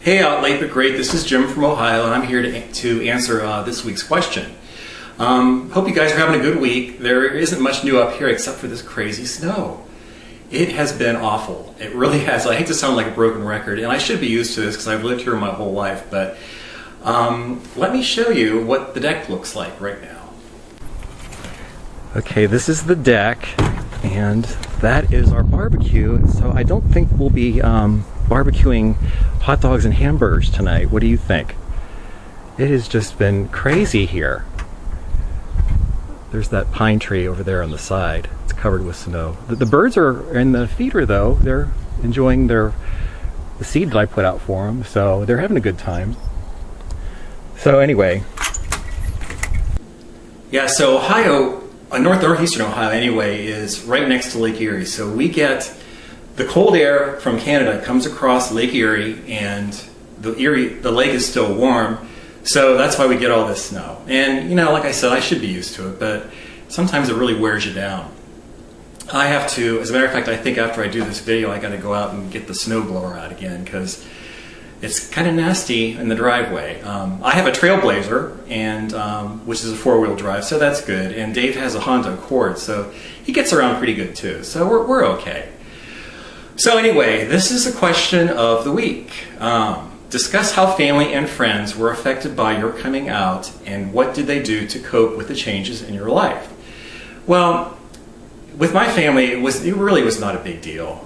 Hey, Outlatebutgreat, this is Jim from Ohio, and I'm here to answer this week's question. Hope you guys are having a good week. There isn't much new up here except for this crazy snow. It has been awful. It really has. I hate to sound like a broken record, and I should be used to this because I've lived here my whole life, but let me show you what the deck looks like right now. Okay, this is the deck, and that is our barbecue, so I don't think we'll be barbecuing hot dogs and hamburgers tonight. What do you think? It has just been crazy here. There's that pine tree over there on the side. It's covered with snow. The birds are in the feeder though. They're enjoying the seed that I put out for them, so they're having a good time. So anyway. Yeah, so Ohio, northeastern Ohio anyway, is right next to Lake Erie. So we get the cold air from Canada comes across Lake Erie, and the lake is still warm, so that's why we get all this snow. And you know, like I said, I should be used to it, but sometimes it really wears you down. I have to, as a matter of fact, I think after I do this video, I got to go out and get the snow blower out again because it's kind of nasty in the driveway. I have a Trailblazer, and which is a four-wheel drive, so that's good. And Dave has a Honda Accord, so he gets around pretty good too. So we're okay. So anyway, this is the question of the week. Discuss how family and friends were affected by your coming out, and what did they do to cope with the changes in your life? Well, with my family, it really was not a big deal.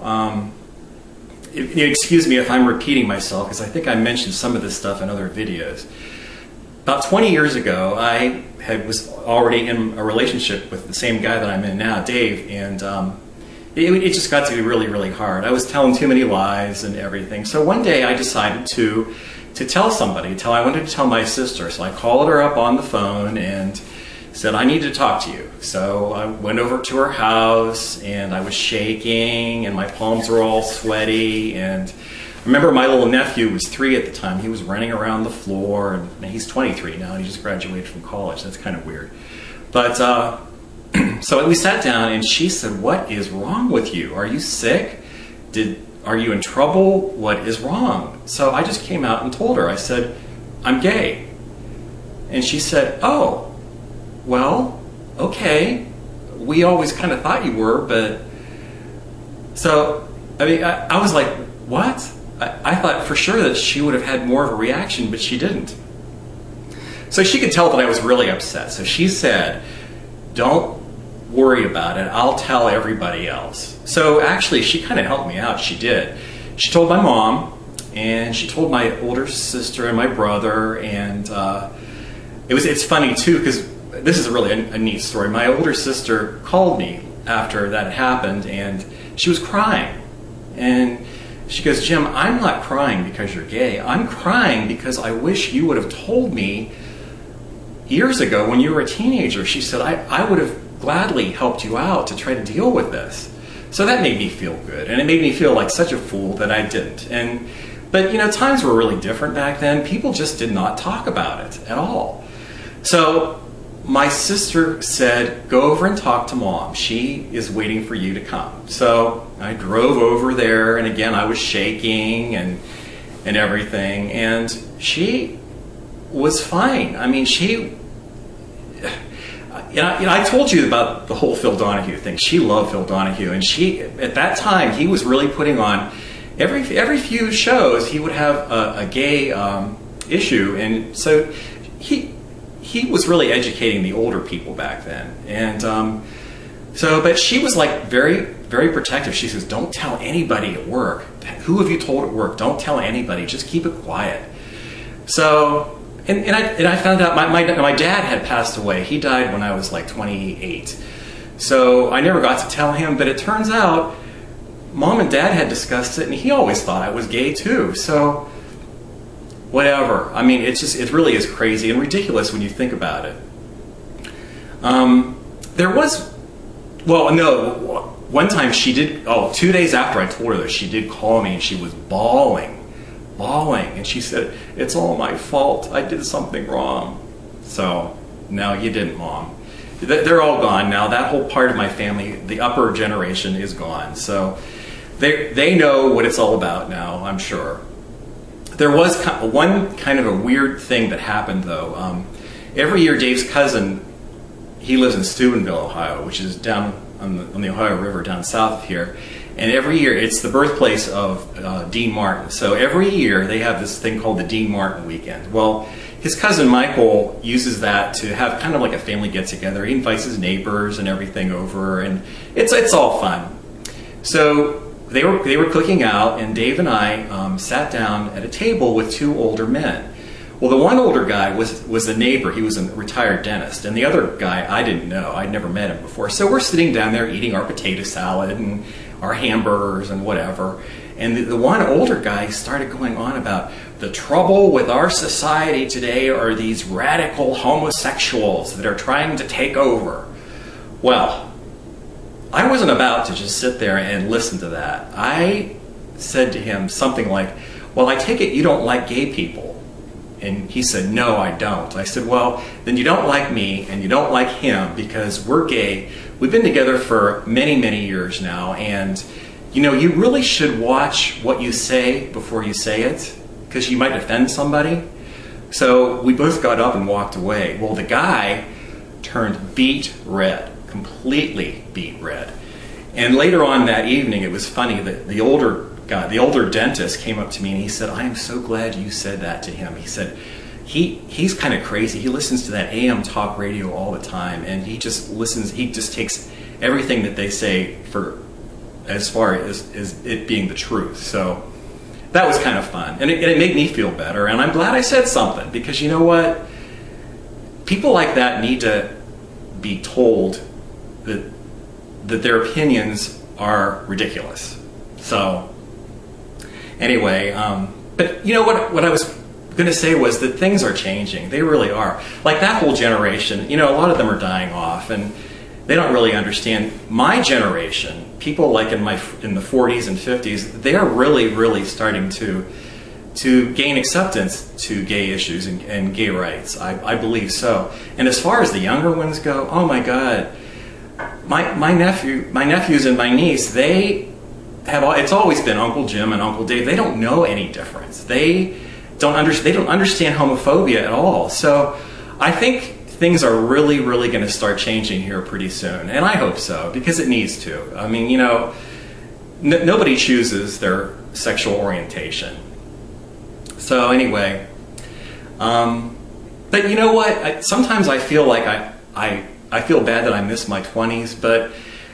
Excuse me if I'm repeating myself, because I think I mentioned some of this stuff in other videos. About 20 years ago, I was already in a relationship with the same guy that I'm in now, Dave, and it just got to be really, really hard. I was telling too many lies and everything. So one day I decided to tell somebody. I wanted to tell my sister. So I called her up on the phone and said, I need to talk to you. So I went over to her house, and I was shaking, and my palms were all sweaty. And I remember my little nephew was 3 at the time. He was running around the floor, and he's 23 now, and he just graduated from college. That's kind of weird. But so we sat down, and she said, what is wrong with you? Are you sick? Are you in trouble? What is wrong? So I just came out and told her. I said, I'm gay. And she said, oh, well, okay. We always kind of thought you were, but... So, I mean, I was like, what? I thought for sure that she would have had more of a reaction, but she didn't. So she could tell that I was really upset. So she said, don't worry about it, I'll tell everybody else. So actually she kind of helped me out. She did. She told my mom, and she told my older sister and my brother, and it's funny too, because this is really a neat story. My older sister called me after that happened, and she was crying, and she goes, Jim, I'm not crying because you're gay. I'm crying because I wish you would have told me years ago when you were a teenager. She said, I would have gladly helped you out to try to deal with this. So that made me feel good, and it made me feel like such a fool that I didn't. But you know, times were really different back then. People just did not talk about it at all. So my sister said, go over and talk to Mom. She is waiting for you to come. So I drove over there, and again I was shaking and everything, and she was fine. I mean, I told you about the whole Phil Donahue thing. She loved Phil Donahue, and at that time he was really putting on every few shows he would have a gay issue, and so he was really educating the older people back then. And but she was like very, very protective. She says, don't tell anybody at work. Who have you told at work? Don't tell anybody. Just keep it quiet. So. And I found out my dad had passed away. He died when I was like 28. So I never got to tell him, but it turns out Mom and Dad had discussed it, and he always thought I was gay too. So whatever. I mean, it really is crazy and ridiculous when you think about it. One time she did, 2 days after I told her that, she did call me, and she was bawling, and she said, it's all my fault, I did something wrong. So, no, you didn't, Mom. They're all gone now. That whole part of my family, the upper generation, is gone. So they know what it's all about now, I'm sure. There was one kind of a weird thing that happened, though. Every year, Dave's cousin, he lives in Steubenville, Ohio, which is down on the Ohio River down south of here. And every year, it's the birthplace of Dean Martin. So every year, they have this thing called the Dean Martin Weekend. Well, his cousin Michael uses that to have kind of like a family get-together. He invites his neighbors and everything over, and it's all fun. So they were cooking out, and Dave and I sat down at a table with two older men. Well, the one older guy was a neighbor. He was a retired dentist, and the other guy I didn't know. I'd never met him before. So we're sitting down there eating our potato salad and our hamburgers and whatever. And the one older guy started going on about the trouble with our society today are these radical homosexuals that are trying to take over. Well, I wasn't about to just sit there and listen to that. I said to him something like, well, I take it you don't like gay people. And he said, no, I don't. I said, well, then you don't like me and you don't like him because we're gay. We've been together for many, many years now, and you know, you really should watch what you say before you say it, because you might offend somebody. So we both got up and walked away. Well, the guy turned beet red, completely beet red. And later on that evening, it was funny that the older guy, the older dentist, came up to me and he said, I am so glad you said that to him. He said, he's kind of crazy. He listens to that AM talk radio all the time, and he just listens, he just takes everything that they say for as far as it being the truth. So that was kind of fun, and it made me feel better, and I'm glad I said something, because you know what? People like that need to be told that their opinions are ridiculous. So anyway, but you know what I was going to say was that things are changing. They really are. Like that whole generation, you know, a lot of them are dying off, and they don't really understand. My generation, people like in the 40s and 50s, they are really starting to gain acceptance to gay issues and gay rights. I believe so. And as far as the younger ones go, oh my God, my nephews and my niece, they have it's always been Uncle Jim and Uncle Dave. They don't know any difference. They don't understand homophobia at all. So I think things are really going to start changing here pretty soon, and I hope so, because it needs to. I mean, you know, nobody chooses their sexual orientation. So anyway, but you know what? Sometimes I feel like I feel bad that I missed my 20s, but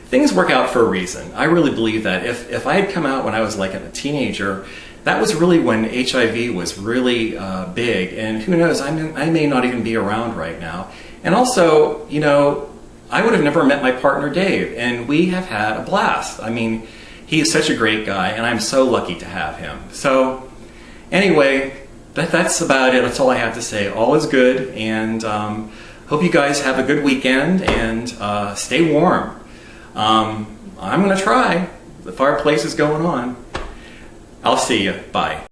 things work out for a reason. I really believe that. If I had come out when I was like a teenager, that was really when HIV was really big, and who knows, I may not even be around right now. And also, you know, I would have never met my partner Dave, and we have had a blast. I mean, he is such a great guy, and I'm so lucky to have him. So anyway, that's about it. That's all I have to say. All is good, and hope you guys have a good weekend, and stay warm. I'm going to try. The fireplace is going on. I'll see you. Bye.